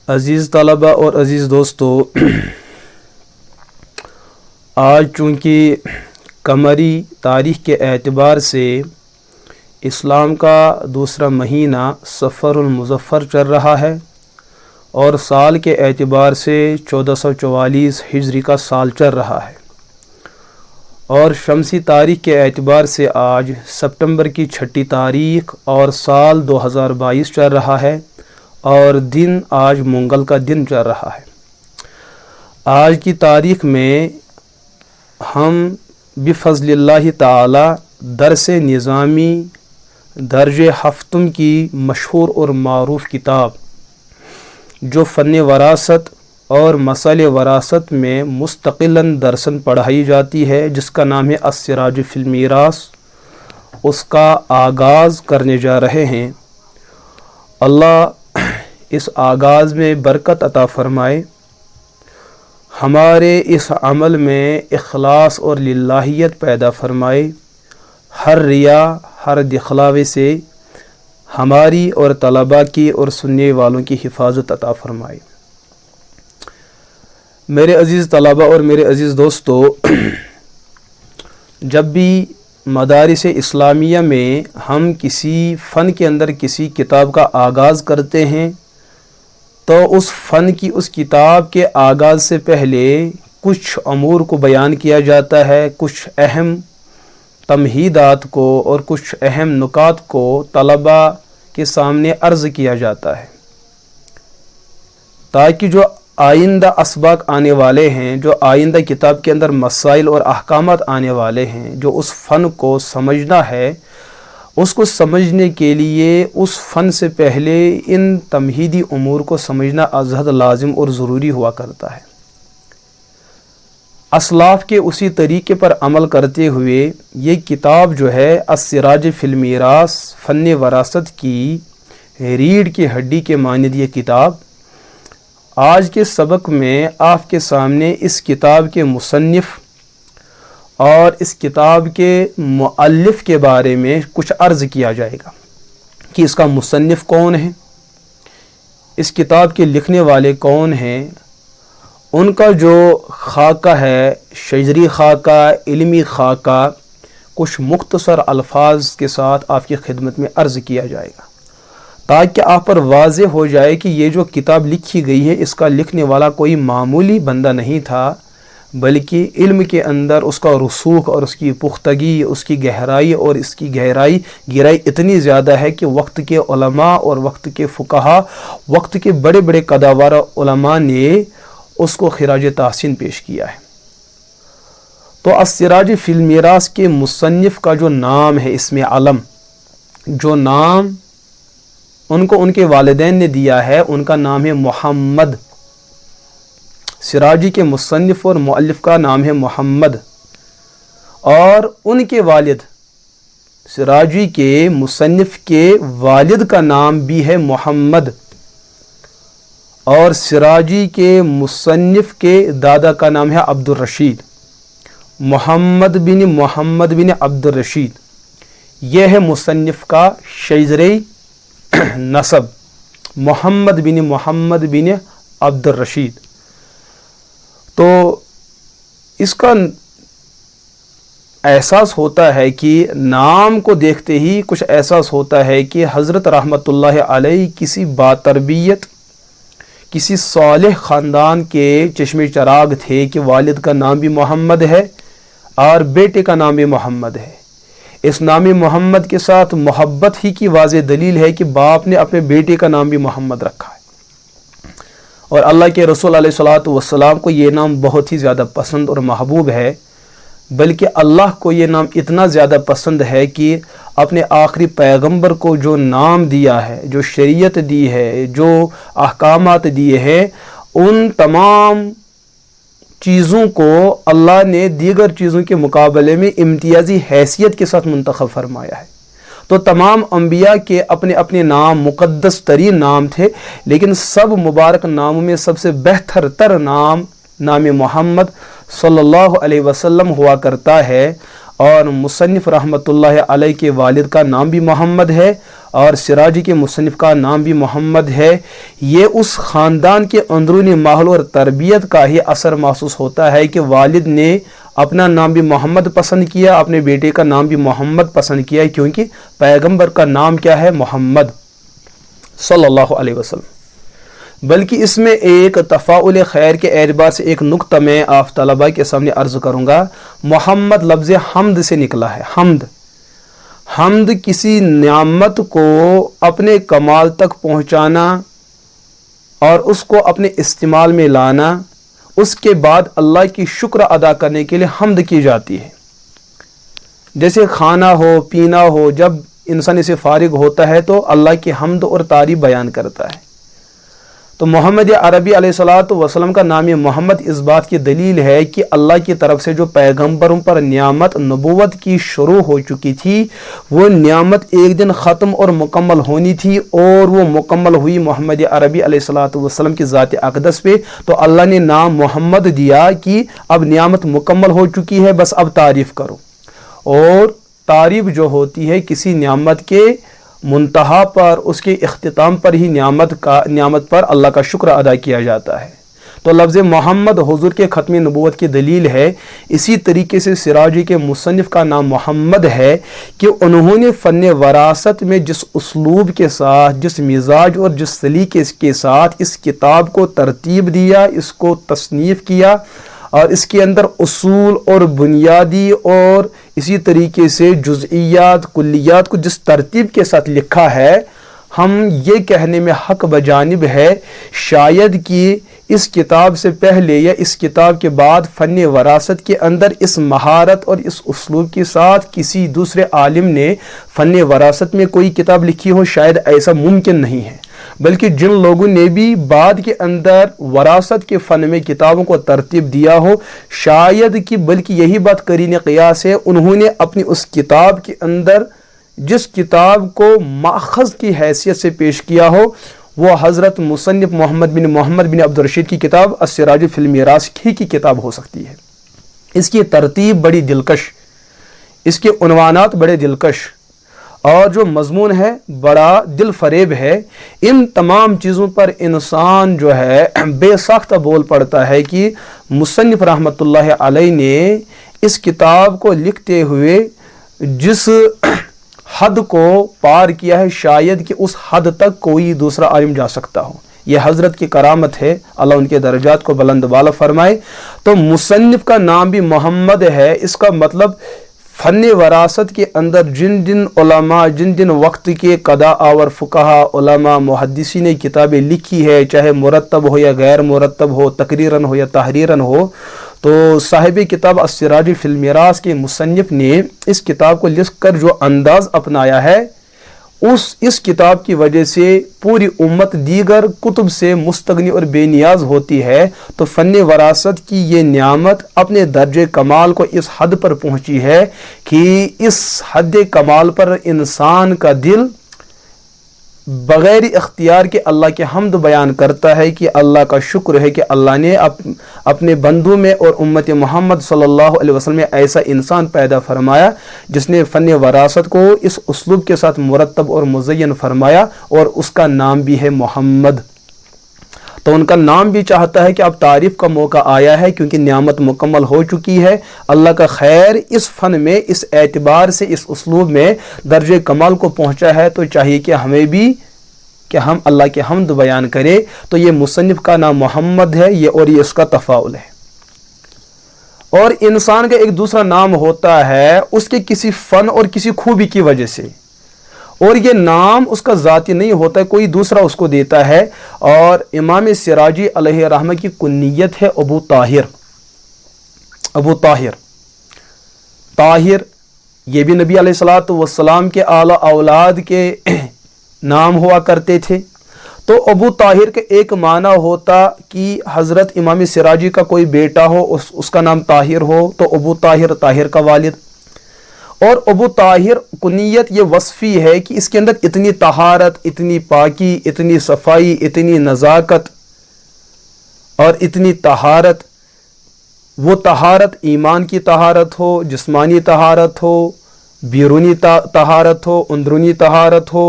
عزیز طلبہ اور عزیز دوستو، آج چونکہ قمری تاریخ کے اعتبار سے اسلام کا دوسرا مہینہ صفر المظفر چل رہا ہے اور سال کے اعتبار سے 1444 ہجری کا سال چل رہا ہے، اور شمسی تاریخ کے اعتبار سے آج سپتمبر کی 6 تاریخ اور سال 2022 چل رہا ہے، اور دن آج منگل کا دن چل رہا ہے۔ آج کی تاریخ میں ہم بفضل اللہ تعالی درس نظامی درج ہفتم کی مشہور اور معروف کتاب جو فن وراثت اور مسائل وراثت میں مستقلاً درسن پڑھائی جاتی ہے، جس کا نام ہے السراج فی المیراث، اس کا آغاز کرنے جا رہے ہیں۔ اللہ اس آغاز میں برکت عطا فرمائے، ہمارے اس عمل میں اخلاص اور للہیت پیدا فرمائے، ہر ریا ہر دکھلاوے سے ہماری اور طلباء کی اور سننے والوں کی حفاظت عطا فرمائے۔ میرے عزیز طلباء اور میرے عزیز دوستو، جب بھی مدارس اسلامیہ میں ہم کسی فن کے اندر کسی کتاب کا آغاز کرتے ہیں تو اس فن کی اس کتاب کے آغاز سے پہلے کچھ امور کو بیان کیا جاتا ہے، کچھ اہم تمہیدات کو اور کچھ اہم نکات کو طلباء کے سامنے عرض کیا جاتا ہے، تاکہ جو آئندہ اسباق آنے والے ہیں، جو آئندہ کتاب کے اندر مسائل اور احکامات آنے والے ہیں، جو اس فن کو سمجھنا ہے، اس کو سمجھنے کے لیے اس فن سے پہلے ان تمہیدی امور کو سمجھنا ازحد لازم اور ضروری ہوا کرتا ہے۔ اسلاف کے اسی طریقے پر عمل کرتے ہوئے یہ کتاب جو ہے السراج فی المیراث، فن وراثت کی ریڑھ کی ہڈی کے مانند یہ کتاب، آج کے سبق میں آپ کے سامنے اس کتاب کے مصنف اور اس کتاب کے مؤلف کے بارے میں کچھ عرض کیا جائے گا کہ اس کا مصنف کون ہے، اس کتاب کے لکھنے والے کون ہیں، ان کا جو خاکہ ہے، شجری خاکہ، علمی خاکہ، کچھ مختصر الفاظ کے ساتھ آپ کی خدمت میں عرض کیا جائے گا، تاکہ آپ پر واضح ہو جائے کہ یہ جو کتاب لکھی گئی ہے اس کا لکھنے والا کوئی معمولی بندہ نہیں تھا، بلکہ علم کے اندر اس کا رسوخ اور اس کی پختگی، اس کی گہرائی اور اس کی گہرائی اتنی زیادہ ہے کہ وقت کے علماء اور وقت کے فقہا، وقت کے بڑے بڑے قداور علماء نے اس کو خراج تحسین پیش کیا ہے۔ تو السراج فی المیراث کے مصنف کا جو نام ہے، اسم علم، جو نام ان کو ان کے والدین نے دیا ہے، ان کا نام ہے محمد۔ سراجی کے مصنف اور مؤلف کا نام ہے محمد، اور ان کے والد سراجی کے مصنف کے والد کا نام بھی ہے محمد، اور سراجی کے مصنف کے دادا کا نام ہے عبد الرشید، محمد بن عبد الرشید۔ یہ ہے مصنف کا شجرِ نسب، محمد بن عبد الرشید۔ تو اس کا احساس ہوتا ہے کہ نام کو دیکھتے ہی کچھ احساس ہوتا ہے کہ حضرت رحمۃ اللہ علیہ کسی باتربیت، کسی صالح خاندان کے چشم چراغ تھے کہ والد کا نام بھی محمد ہے اور بیٹے کا نام بھی محمد ہے۔ اس نام محمد کے ساتھ محبت ہی کی واضح دلیل ہے کہ باپ نے اپنے بیٹے کا نام بھی محمد رکھا ہے، اور اللہ کے رسول علیہ الصلوۃ والسلام کو یہ نام بہت ہی زیادہ پسند اور محبوب ہے، بلکہ اللہ کو یہ نام اتنا زیادہ پسند ہے کہ اپنے آخری پیغمبر کو جو نام دیا ہے، جو شریعت دی ہے، جو احکامات دیے ہیں، ان تمام چیزوں کو اللہ نے دیگر چیزوں کے مقابلے میں امتیازی حیثیت کے ساتھ منتخب فرمایا ہے۔ تو تمام انبیاء کے اپنے اپنے نام مقدس ترین نام تھے، لیکن سب مبارک ناموں میں سب سے بہتر تر نام محمد صلی اللہ علیہ وسلم ہوا کرتا ہے، اور مصنف رحمۃ اللہ علیہ کے والد کا نام بھی محمد ہے، اور सिराजी के मुसन्निफ का नाम भी मोहम्मद है। ये उस ख़ानदान के अंदरूनी माहौल और तरबियत का ही असर महसूस होता है कि वालिद ने अपना नाम भी मोहम्मद पसंद किया, अपने बेटे का नाम भी मोहम्मद पसंद किया, क्योंकि पैगंबर का नाम क्या है? मोहम्मद सल्लल्लाहु अलैहि वसल्लम। बल्कि इसमें एक तफ़ाउल खैर के एतबार से एक नुक्ता मैं आप तलबा के सामने अर्ज़ करूँगा। मोहम्मद लफ्ज़ हमद से निकला है। हमद किसी नियामत को अपने कमाल तक पहुँचाना और उसको अपने इस्तेमाल में लाना, उसके बाद अल्लाह की शुक्र अदा करने के लिए हमद की जाती है। जैसे खाना हो, पीना हो, जब इंसान इसे फारिग होता है तो अल्लाह की हमद और तारीफ बयान करता है। तो मोहम्मद अरबी अलैहिस्सलातु वस्सलाम का नाम मोहम्मद इस बात की दलील है कि अल्लाह की तरफ से जो पैगंबरों पर नियामत नबूवत की शुरू हो चुकी थी, वो नियामत एक दिन ख़त्म और मुकम्मल होनी थी, और वो मुकम्मल हुई मोहम्मद अरबी अलैहिस्सलातु वस्सलाम की ज़ात अक़दस पे। तो अल्लाह ने नाम मोहम्मद दिया कि अब नियामत मुकम्मल हो चुकी है, बस अब तारीफ़ करो। और तारीफ़ जो होती है किसी नियामत के मुंतहा पर, उसके इख्तिताम पर ही नियामत पर अल्लाह का शुक्र अदा किया जाता है। तो लफ्ज़ मोहम्मद हुज़ूर के ख़त्म नबूवत की दलील है। इसी तरीके से सिराजी के मुसन्निफ़ का नाम मोहम्मद है कि उन्होंने फ़न वरासत में जिस उसलूब के साथ, जिस मिजाज और जिस सलीके के साथ इस किताब को तरतीब दिया, इसको तसनीफ़ किया, और इसके अंदर उसूल और बुनियादी और इसी तरीके से जुज़इयात कुल्लियात को जिस तरतीब के साथ लिखा है, हम ये कहने में हक बजानिब है शायद कि इस किताब से पहले या इस किताब के बाद फ़न वरासत के अंदर इस महारत और इस उसलूब के साथ किसी दूसरे आलिम ने फ़न वरासत में कोई किताब लिखी हो, शायद ऐसा मुमकिन नहीं है। बल्कि जिन लोगों ने भी बाद के अंदर वरासत के फ़न में किताबों को तरतीब दिया हो, शायद कि बल्कि यही बात करीने क़ियास है, उन्होंने अपनी उस किताब के अंदर जिस किताब को माख़ज़ की हैसियत से पेश किया हो, वो हज़रत मुसन्निफ़ मोहम्मद बिन अब्दुल रशीद की किताब अस्सिराज फिल मीरास की किताब हो सकती है। इसकी तरतीब बड़ी दिलकश, इसके उन्वानात बड़े दिलकश, और जो मज़मून है बड़ा दिल फरेब है। इन तमाम चीज़ों पर इंसान जो है बेसाख्ता बोल पड़ता है कि मुसन्निफ़ रहमतुल्लाह अलैह ने इस किताब को लिखते हुए जिस हद को पार किया है, शायद कि उस हद तक कोई दूसरा आलिम जा सकता हो। यह हज़रत की करामत है, अल्लाह उनके दर्जात को बुलंद बाला फरमाए। तो मुसन्निफ़ का नाम भी मोहम्मद है। इसका मतलब फ़न वरासत के अंदर जिन जिन उलमा, जिन जिन वक्त के कदा और फ़ुक़हा उलमा मुहद्दिसीन ने किताबें लिखी है, चाहे मुरत्तब हो या गैर मुरत्तब हो, तकरीरन हो या तहरीरन हो, तो साहिब किताब अस्सिराज फिल मीरास के मुसन्निफ़ ने इस किताब को लिख कर जो अंदाज़ अपनाया है, इस किताब की वजह से पूरी उम्मत दीगर कुतुब से मुस्तगनी और बेनियाज होती है। तो फ़न वरासत की ये नियामत अपने दर्जे कमाल को इस हद पर पहुंची है कि इस हद कमाल पर इंसान का दिल बग़ैर इख्तियार के अल्लाह के हम्द बयान करता है कि अल्लाह का शुक्र है कि अल्लाह ने अपने बंदों में और उम्मत मोहम्मद सल्लल्लाहु अलैहि वसल्लम में ऐसा इंसान पैदा फरमाया जिसने फ़न वरासत को इस उसलूब के साथ मुरत्तब और मुज़य्यन फरमाया, और उसका नाम भी है मोहम्मद। तो उनका नाम भी चाहता है कि अब तारीफ़ का मौका आया है, क्योंकि नियामत मुकम्मल हो चुकी है। अल्लाह का खैर इस फ़न में, इस एतबार से, इस उसलूब में दर्जे कमाल को पहुँचा है। तो चाहिए कि हमें भी कि हम अल्लाह के हम्द बयान करें। तो ये मुसन्निफ़ का नाम मोहम्मद है, ये और ये इसका तफ़ाउल है। और इंसान का एक दूसरा नाम होता है उसके किसी फ़न और किसी खूबी की वजह से, और ये नाम उसका ज़ाती नहीं होता है, कोई दूसरा उसको देता है। और इमाम सिराजी अलैहि रहमह की कुन्नियत है अबू ताहिर। अबू ताहिर, ताहिर ये भी नबी अलैहिस्सलातु वस्सलाम के आला औलाद के नाम हुआ करते थे। तो अबू ताहिर के एक माना होता कि हज़रत इमाम सिराजी का कोई बेटा हो, उसका नाम ताहिर हो, तो अबू ताहिर, ताहिर का वालिद। और अबू ताहिर कुनियत ये वस्फ़ी है कि इसके अंदर इतनी तहारत, इतनी पाकी, इतनी सफाई, इतनी नज़ाकत और इतनी तहारत, वो तहारत ईमान की तहारत हो, जिस्मानी तहारत हो, बैरूनी तहारत हो, अंदरूनी तहारत हो,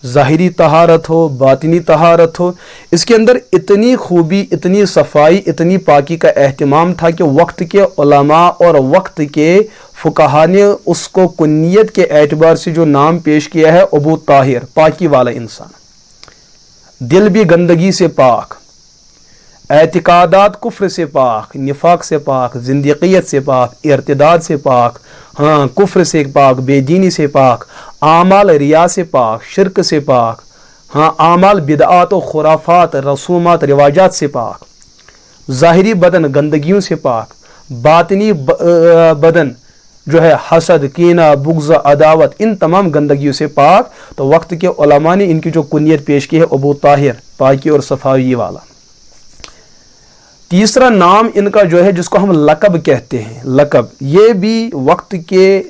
ज़ाहिरी तहारत हो, बातिनी तहारत हो, इसके अंदर इतनी खूबी, इतनी सफाई, इतनी पाकी का एहतमाम था कि वक्त के उलमा और वक्त के फुकहा ने उसको कुन्नियत के एतबार से जो नाम पेश किया है, अबू ताहिर, पाकी वाला इंसान। दिल भी गंदगी से पाक, एतिकादात कुफ्र से पाक, निफाक से पाक, जिंदगियत से पाक, इर्तिदाद से पाक, हाँ कुफ्र से पाक, बेदीनी से पाक, आमाल रिया से पाक, शिरक से पाक, हाँ आमाल बिदआत व खुराफात, रसूमात, रिवाजात से पाक, ज़ाहिरी बदन गंदगियों से पाक, बातिनी बदन जो है हसद, कीना, बुग़्ज़, अदावत, इन तमाम गंदगियों से पाक। तो वक्त के उलमा ने इनकी जो कुनियत पेश की है, अबू ताहिर, पाकी और सफाई वाला। तीसरा नाम इनका जो है, जिसको हम लकब कहते हैं, लकब, ये भी वक्त के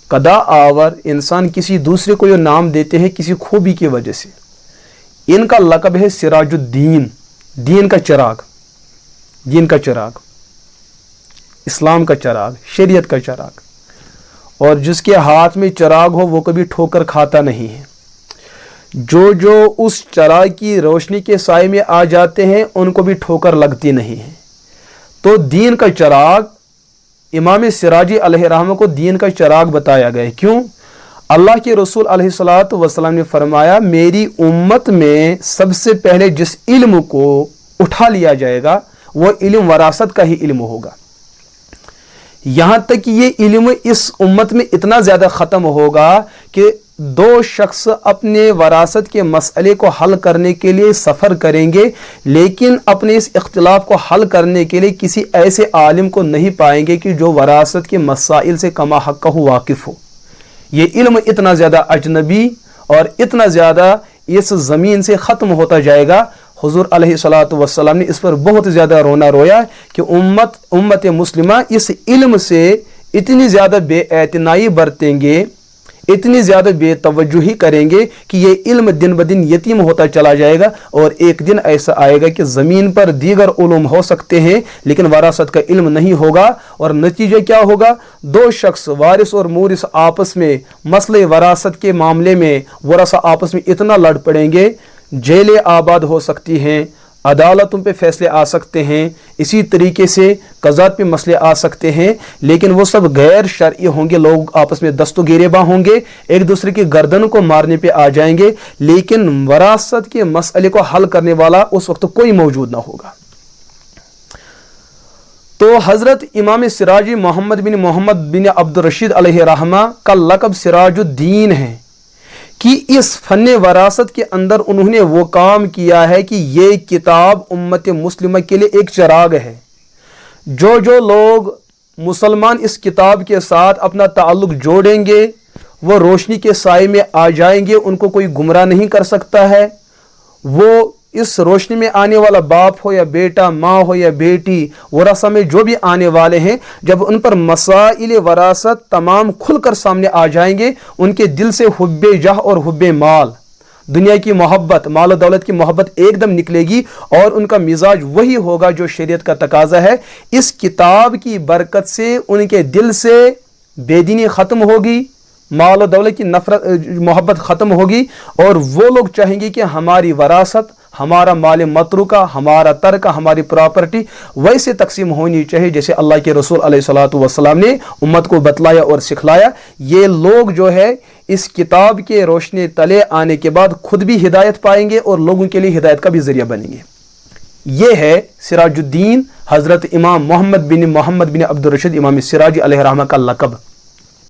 कदा आवर इंसान किसी दूसरे को ये नाम देते हैं किसी खूबी की वजह से। इनका लकब है सिराजुद्दीन, दीन का चिराग, दीन का चिराग, इस्लाम का चिराग, शरीयत का चिराग। और जिसके हाथ में चिराग हो वो कभी ठोकर खाता नहीं है। जो उस चिराग की रोशनी के साए में आ जाते हैं उनको भी ठोकर लगती नहीं है। तो दीन का चिराग, इमाम सिराजी अलैहिर्रहमा को दीन का चिराग बताया गया। क्यों? अल्लाह के रसूल अलैहिस्सलातु वस्सलाम ने फरमाया, मेरी उम्मत में सबसे पहले जिस इल्म को उठा लिया जाएगा वो इल्म वरासत का ही इल्म होगा। यहाँ तक कि ये इल्म इस उम्मत में इतना ज़्यादा ख़त्म होगा कि दो शख्स अपने वरासत के मसले को हल करने के लिए सफ़र करेंगे, लेकिन अपने इस इख्तिलाफ को हल करने के लिए किसी ऐसे आलिम को नहीं पाएंगे कि जो वरासत के मसाइल से कमा हक़्क़हु वाकिफ़ हो। ये इल्म इतना ज़्यादा अजनबी और इतना ज़्यादा इस ज़मीन से ख़त्म होता जाएगा। हुज़ूर अलैहिस्सलातु वस्सलाम ने इस पर बहुत ज़्यादा रोना रोया कि उम्मत मुस्लिमा इस इल्म से इतनी ज़्यादा बेएतनाई बरतेंगे, इतनी ज़्यादा बेतवज्जुही करेंगे कि ये इल्म दिन ब दिन यतीम होता चला जाएगा। और एक दिन ऐसा आएगा कि ज़मीन पर दीगर उलूम हो सकते हैं लेकिन वरासत का इल्म नहीं होगा। और नतीजा क्या होगा? दो शख्स वारिस और मूरिस आपस में मसले वरासत के मामले में वरसा आपस में इतना लड़ पड़ेंगे, जेलें आबाद हो सकती हैं, अदालतों पे फैसले आ सकते हैं, इसी तरीके से कज़ात पे मसले आ सकते हैं, लेकिन वो सब गैर शरई होंगे। लोग आपस में दस्तो गिरेबा होंगे, एक दूसरे की गर्दन को मारने पे आ जाएंगे, लेकिन वरासत के मसले को हल करने वाला उस वक्त कोई मौजूद ना होगा। तो हज़रत इमाम सिराजी मोहम्मद बिन अब्दुर रशीद अलैहिर्रहमा का लक़ब सिराजुद्दीन है कि इस फ़न वरासत के अंदर उन्होंने वो काम किया है कि ये किताब उम्मत मुस्लिमा के लिए एक चिराग है। जो लोग मुसलमान इस किताब के साथ अपना ताल्लुक़ जोड़ेंगे वो रोशनी के साए में आ जाएंगे, उनको कोई गुमराह नहीं कर सकता है। वो इस रोशनी में आने वाला बाप हो या बेटा, माँ हो या बेटी, वरासा में जो भी आने वाले हैं, जब उन पर मसाइल वरासत तमाम खुलकर सामने आ जाएंगे, उनके दिल से हुब्बे जाह और हुब्बे माल, दुनिया की मोहब्बत, माल और दौलत की मोहब्बत एकदम निकलेगी और उनका मिजाज वही होगा जो शरीयत का तकाजा है। इस किताब की बरकत से उनके दिल से बेदीनी ख़त्म होगी, माल और दौलत की नफरत मोहब्बत ख़त्म होगी और वो लोग चाहेंगे कि हमारी वरासत, हमारा माल मतरूका, हमारा तरका, हमारी प्रॉपर्टी वैसे तकसीम होनी चाहिए जैसे अल्लाह के रसूल अलैहिस्सलातु वस्सलाम ने उम्मत को बतलाया और सिखलाया। ये लोग जो है इस किताब के रोशनी तले आने के बाद खुद भी हिदायत पाएंगे और लोगों के लिए हिदायत का भी ज़रिया बनेंगे। ये है सिराजुद्दीन हज़रत इमाम मोहम्मद बिन अब्दुर रशीद इमाम सिराजी अलैहिर्रहमा का लक़ब।